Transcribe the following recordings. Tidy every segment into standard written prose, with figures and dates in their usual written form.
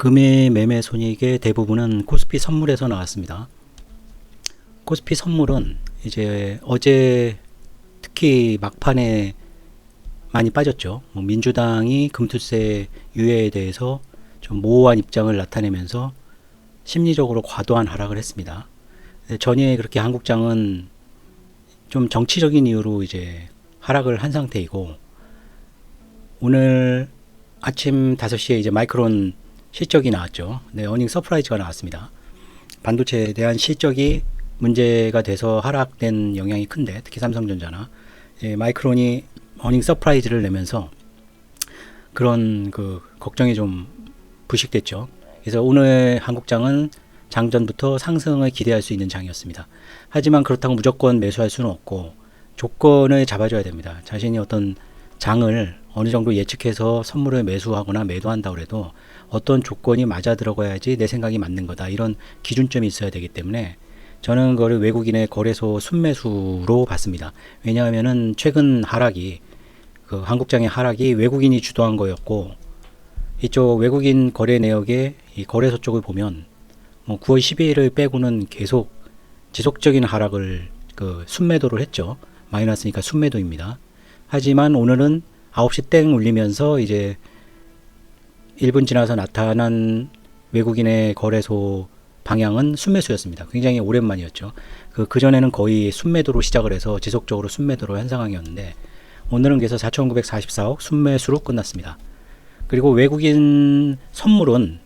금일 매매 손익의 대부분은 코스피 선물에서 나왔습니다. 코스피 선물은 이제 어제 특히 막판에 많이 빠졌죠. 민주당이 금투세 유예에 대해서 좀 모호한 입장을 나타내면서 심리적으로 과도한 하락을 했습니다. 전에 그렇게 한국장은 좀 정치적인 이유로 이제 하락을 한 상태이고, 오늘 아침 5시에 이제 마이크론 실적이 나왔죠. 네, 어닝 서프라이즈가 나왔습니다. 반도체에 대한 실적이 문제가 돼서 하락된 영향이 큰데, 특히 삼성전자나 마이크론이 어닝 서프라이즈를 내면서 그런 걱정이 좀 부식됐죠. 그래서 오늘 한국장은 장전부터 상승을 기대할 수 있는 장이었습니다. 하지만 그렇다고 무조건 매수할 수는 없고 조건을 잡아줘야 됩니다. 자신이 어떤 장을 어느 정도 예측해서 선물을 매수하거나 매도한다고 해도 어떤 조건이 맞아 들어가야지 내 생각이 맞는 거다, 이런 기준점이 있어야 되기 때문에 저는 그거를 외국인의 거래소 순매수로 봤습니다. 왜냐하면은 최근 하락이, 한국장의 하락이 외국인이 주도한 거였고, 이쪽 외국인 거래 내역의 이 거래소 쪽을 보면 9월 12일을 빼고는 계속 지속적인 하락을 순매도를 했죠. 마이너스니까 순매도입니다. 하지만 오늘은 9시 땡 울리면서 이제 1분 지나서 나타난 외국인의 거래소 방향은 순매수였습니다. 굉장히 오랜만이었죠. 그전에는 거의 순매도로 시작을 해서 지속적으로 순매도로 한 상황이었는데, 오늘은 그래서 4,944억 순매수로 끝났습니다. 그리고 외국인 선물은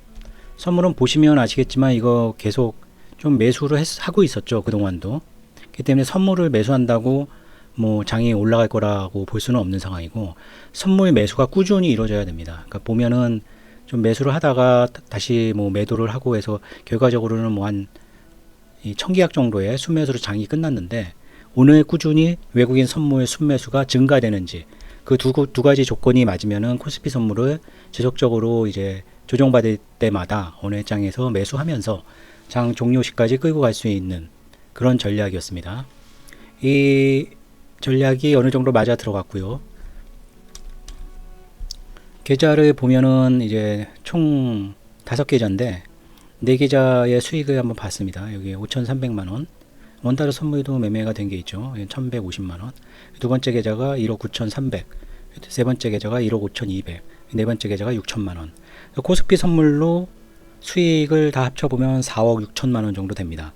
보시면 아시겠지만 이거 계속 좀 매수를 하고 있었죠. 그동안도. 그렇기 때문에 선물을 매수한다고 장이 올라갈 거라고 볼 수는 없는 상황이고, 선물 매수가 꾸준히 이루어져야 됩니다. 그러니까 보면은 좀 매수를 하다가 다시 매도를 하고 해서 결과적으로는 한 1000계약 정도의 순매수로 장이 끝났는데, 오늘 꾸준히 외국인 선물 순매수가 증가되는지, 그 두 가지 조건이 맞으면은 코스피 선물을 지속적으로 이제 조정받을 때마다 어느 장에서 매수하면서 장 종료 시까지 끌고 갈 수 있는 그런 전략이었습니다. 이 전략이 어느 정도 맞아 들어갔고요. 계좌를 보면은 이제 총 5계좌인데 4계좌의 수익을 한번 봤습니다. 여기 5,300만원, 원달러 선물도 매매가 된 게 있죠. 1,150만원. 두 번째 계좌가 1억 9,300, 세 번째 계좌가 1억 5,200, 네 번째 계좌가 6천만원. 코스피 선물로 수익을 다 합쳐보면 4억 6천만원 정도 됩니다.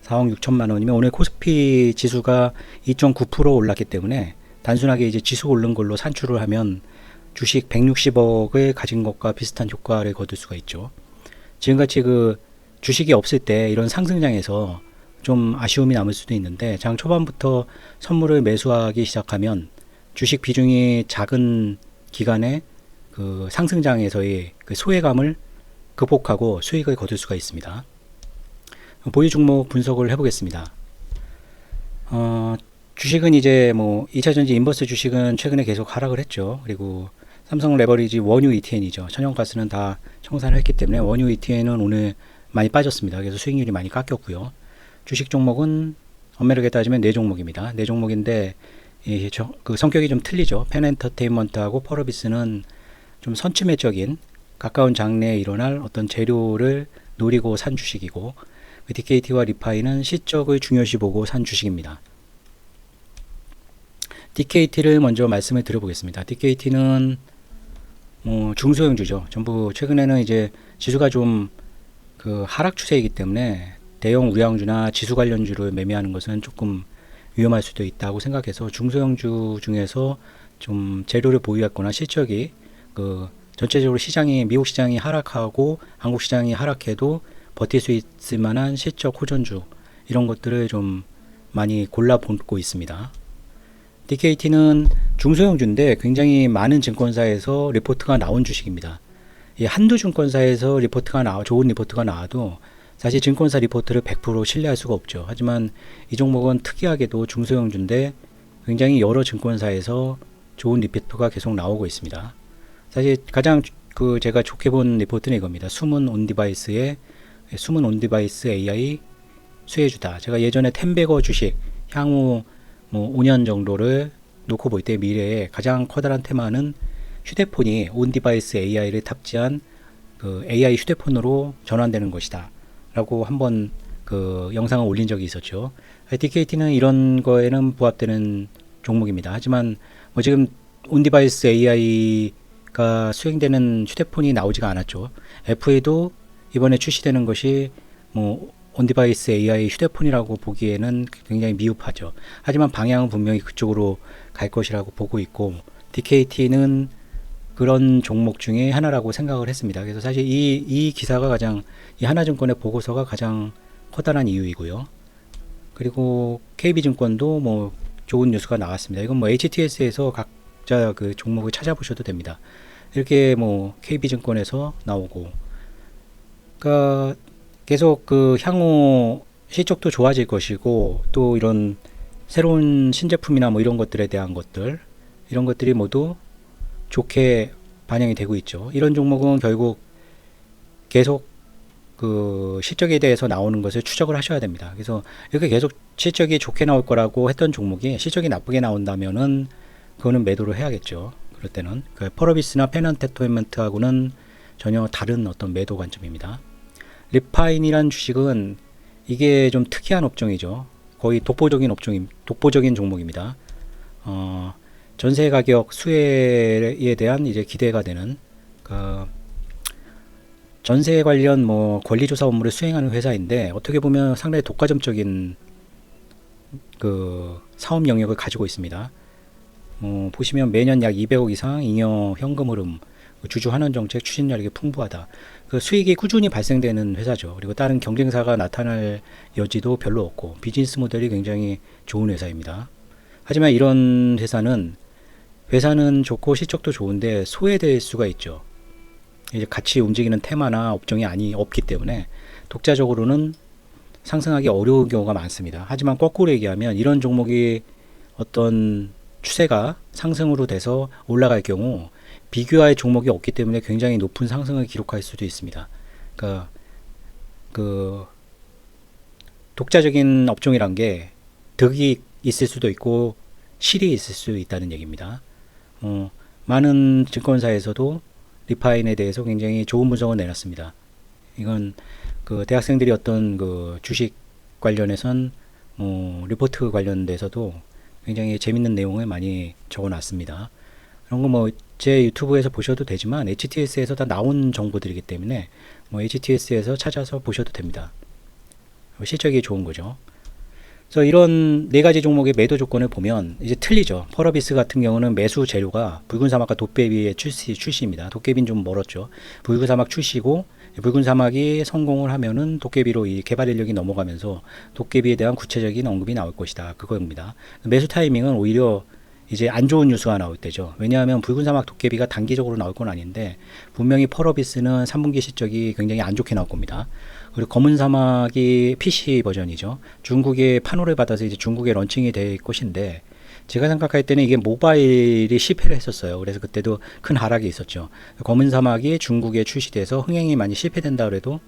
4억 6천만원이면 오늘 코스피 지수가 2.9% 올랐기 때문에 단순하게 이제 지수 오른 걸로 산출을 하면 주식 160억을 가진 것과 비슷한 효과를 거둘 수가 있죠. 지금같이 주식이 없을 때 이런 상승장에서 좀 아쉬움이 남을 수도 있는데, 장 초반부터 선물을 매수하기 시작하면 주식 비중이 작은 기간에 상승장에서의 소외감을 극복하고 수익을 거둘 수가 있습니다. 보유 종목 분석을 해보겠습니다. 주식은 이제 2차전지 인버스 주식은 최근에 계속 하락을 했죠. 그리고 삼성 레버리지 원유 ETN이죠. 천연가스는 다 청산을 했기 때문에 원유 ETN은 오늘 많이 빠졌습니다. 그래서 수익률이 많이 깎였고요. 주식 종목은 엄밀하게 따지면 4종목입니다. 4종목인데 성격이 좀 틀리죠. 펜엔터테인먼트하고 펄어비스는 좀 선취매적인 가까운 장래에 일어날 어떤 재료를 노리고 산 주식이고, DKT와 리파이는 실적을 중요시 보고 산 주식입니다. DKT를 먼저 말씀을 드려보겠습니다. DKT는 중소형주죠. 전부 최근에는 이제 지수가 좀 하락 추세이기 때문에 대형 우량주나 지수 관련주를 매매하는 것은 조금 위험할 수도 있다고 생각해서 중소형주 중에서 좀 재료를 보유했거나 실적이 전체적으로 미국 시장이 하락하고 한국 시장이 하락해도 버틸 수 있을 만한 실적 호전주, 이런 것들을 좀 많이 골라보고 있습니다. DKT는 중소형주인데 굉장히 많은 증권사에서 리포트가 나온 주식입니다. 한두 증권사에서 좋은 리포트가 나와도 사실 증권사 리포트를 100% 신뢰할 수가 없죠. 하지만 이 종목은 특이하게도 중소형주인데 굉장히 여러 증권사에서 좋은 리포트가 계속 나오고 있습니다. 사실 가장 제가 좋게 본 리포트는 이겁니다. 숨은 온디바이스 AI 수혜주다. 제가 예전에 템베거 주식 향후 5년 정도를 놓고 볼 때 미래에 가장 커다란 테마는 휴대폰이 온디바이스 AI를 탑재한 그 AI 휴대폰으로 전환되는 것이다 라고 한번 그 영상을 올린 적이 있었죠. DKT는 이런 거에는 부합되는 종목입니다. 하지만 뭐 지금 온디바이스 AI가 수행되는 휴대폰이 나오지가 않았죠. 애플에도 이번에 출시되는 것이 뭐 온디바이스 AI 휴대폰이라고 보기에는 굉장히 미흡하죠. 하지만 방향은 분명히 그쪽으로 갈 것이라고 보고 있고, DKT는 그런 종목 중에 하나라고 생각을 했습니다. 그래서 사실 이 기사가 가장, 이 하나증권의 보고서가 가장 커다란 이유이고요. 그리고 KB증권도 뭐 좋은 뉴스가 나왔습니다. 이건 뭐 HTS에서 각자 그 종목을 찾아보셔도 됩니다. 이렇게 뭐 KB증권에서 나오고, 그러니까 계속 그 향후 실적도 좋아질 것이고, 또 이런 새로운 신제품이나 뭐 이런 것들에 대한 것들, 이런 것들이 모두 좋게 반영이 되고 있죠. 이런 종목은 결국 계속 그 실적에 대해서 나오는 것을 추적을 하셔야 됩니다. 그래서 이렇게 계속 실적이 좋게 나올 거라고 했던 종목이 실적이 나쁘게 나온다면은 그거는 매도를 해야겠죠. 그럴 때는 그 펄어비스나 페넌테토인먼트하고는 전혀 다른 어떤 매도 관점입니다. 리파인이란 주식은 이게 좀 특이한 업종이죠. 거의 독보적인 종목입니다. 전세 가격 수혜에 대한 이제 기대가 되는 그 전세 관련 뭐 권리조사 업무를 수행하는 회사인데, 어떻게 보면 상당히 독과점적인 그 사업 영역을 가지고 있습니다. 보시면 매년 약 200억 이상 잉여 현금 흐름, 주주 환원 정책 추진력이 풍부하다. 그 수익이 꾸준히 발생되는 회사죠. 그리고 다른 경쟁사가 나타날 여지도 별로 없고, 비즈니스 모델이 굉장히 좋은 회사입니다. 하지만 이런 회사는 좋고 실적도 좋은데 소외될 수가 있죠. 이제 같이 움직이는 테마나 업종이 없기 때문에 독자적으로는 상승하기 어려운 경우가 많습니다. 하지만 거꾸로 얘기하면 이런 종목이 어떤 추세가 상승으로 돼서 올라갈 경우 비교할 종목이 없기 때문에 굉장히 높은 상승을 기록할 수도 있습니다. 그러니까 그 독자적인 업종이란 게 득이 있을 수도 있고 실이 있을 수 있다는 얘기입니다. 많은 증권사에서도 리파인에 대해서 굉장히 좋은 분석을 내놨습니다. 이건 그 대학생들이 어떤 그 주식 관련해선 리포트 관련돼서도 굉장히 재밌는 내용을 많이 적어놨습니다. 그런 거 뭐 제 유튜브에서 보셔도 되지만 HTS에서 다 나온 정보들이기 때문에 뭐 HTS에서 찾아서 보셔도 됩니다. 실적이 좋은 거죠. 그래서 이런 네 가지 종목의 매도 조건을 보면 이제 틀리죠. 펄어비스 같은 경우는 매수 재료가 붉은 사막과 도깨비의 출시입니다. 도깨비는 좀 멀었죠. 붉은 사막 출시고, 붉은 사막이 성공을 하면은 도깨비로 이 개발 인력이 넘어가면서 도깨비에 대한 구체적인 언급이 나올 것이다. 그거입니다. 매수 타이밍은 오히려 이제 안 좋은 뉴스가 나올 때죠. 왜냐하면 붉은 사막 도깨비가 단기적으로 나올 건 아닌데, 분명히 펄어비스는 3분기 실적이 굉장히 안 좋게 나올 겁니다. 그리고 검은 사막이 PC 버전이죠. 중국의 판호를 받아서 이제 중국에 런칭이 될 것인데, 제가 생각할 때는 이게 모바일이 실패를 했었어요. 그래서 그때도 큰 하락이 있었죠. 검은 사막이 중국에 출시돼서 흥행이 많이 실패된다 그래도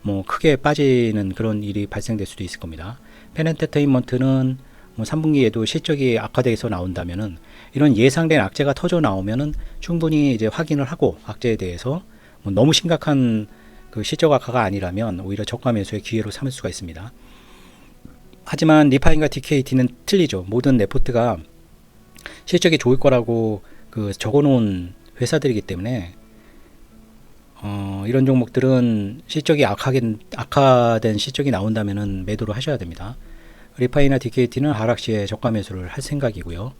뭐 크게 빠지는 그런 일이 발생될 수도 있을 겁니다. 펜엔터테인먼트는 뭐 3분기에도 실적이 악화돼서 나온다면은, 이런 예상된 악재가 터져 나오면은 충분히 이제 확인을 하고 악재에 대해서 뭐 너무 심각한 그 실적 악화가 아니라면 오히려 저가 매수의 기회로 삼을 수가 있습니다. 하지만 리파인과 DKT는 틀리죠. 모든 레포트가 실적이 좋을 거라고 그 적어놓은 회사들이기 때문에 이런 종목들은 실적이 악화된 실적이 나온다면은 매도를 하셔야 됩니다. 리파이나 DKT는 하락 시에 저가 매수를 할 생각이고요.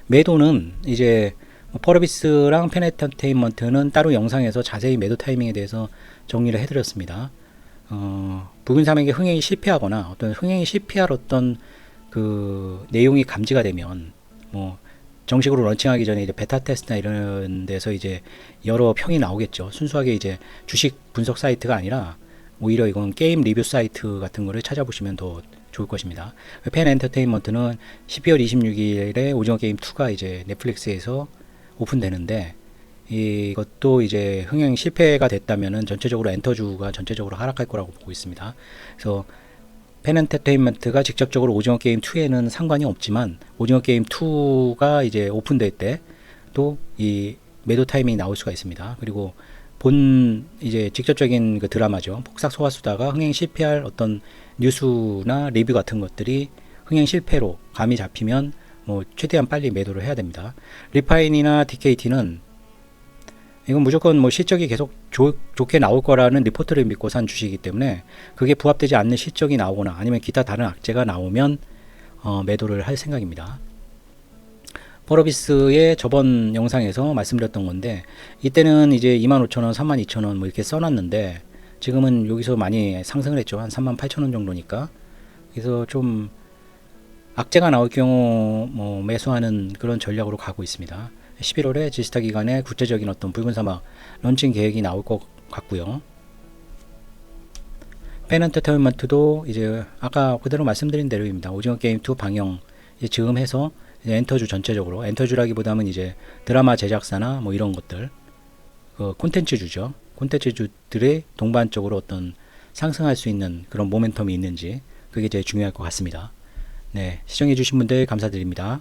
매도는 이제 펄어비스랑 펜엔터테인먼트는 따로 영상에서 자세히 매도 타이밍에 대해서 정리를 해드렸습니다. 붉은 사막의 흥행이 실패하거나 어떤 흥행이 실패할 어떤 그 내용이 감지가 되면 뭐 정식으로 런칭하기 전에 이제 베타 테스트나 이런 데서 이제 여러 평이 나오겠죠. 순수하게 이제 주식 분석 사이트가 아니라 오히려 이건 게임 리뷰 사이트 같은 거를 찾아보시면 더 좋을 것입니다. 펜 엔터테인먼트는 12월 26일에 오징어 게임 2가 이제 넷플릭스에서 오픈되는데, 이것도 이제 흥행 실패가 됐다면은 전체적으로 엔터주가 전체적으로 하락할 거라고 보고 있습니다. 그래서 펜 엔터테인먼트가 직접적으로 오징어 게임 2에는 상관이 없지만, 오징어 게임 2가 이제 오픈될 때 또 이 매도 타이밍이 나올 수가 있습니다. 그리고 이제 직접적인 그 드라마죠. 폭삭 속았수다가 흥행 실패할 어떤 뉴스나 리뷰 같은 것들이 흥행 실패로 감이 잡히면 뭐 최대한 빨리 매도를 해야 됩니다. 리파인이나 DKT는 이건 무조건 뭐 실적이 계속 좋게 나올 거라는 리포트를 믿고 산 주식이기 때문에 그게 부합되지 않는 실적이 나오거나 아니면 기타 다른 악재가 나오면 매도를 할 생각입니다. 펄어비스의 저번 영상에서 말씀드렸던 건데 이때는 이제 25,000원, 32,000원 뭐 이렇게 써놨는데 지금은 여기서 많이 상승을 했죠. 한 38,000원 정도니까. 그래서 좀 악재가 나올 경우 뭐 매수하는 그런 전략으로 가고 있습니다. 11월에 지스타 기간에 구체적인 어떤 붉은 사막 런칭 계획이 나올 것 같고요. 펜엔터테인먼트도 이제 아까 그대로 말씀드린 대로입니다. 오징어 게임 2 방영 이제 지금 해서 이제 엔터주 전체적으로 엔터주라기보다는 이제 드라마 제작사나 뭐 이런 것들 그 콘텐츠주죠. 콘텐츠주들이 동반적으로 어떤 상승할 수 있는 그런 모멘텀이 있는지 그게 제일 중요할 것 같습니다. 네, 시청해주신 분들 감사드립니다.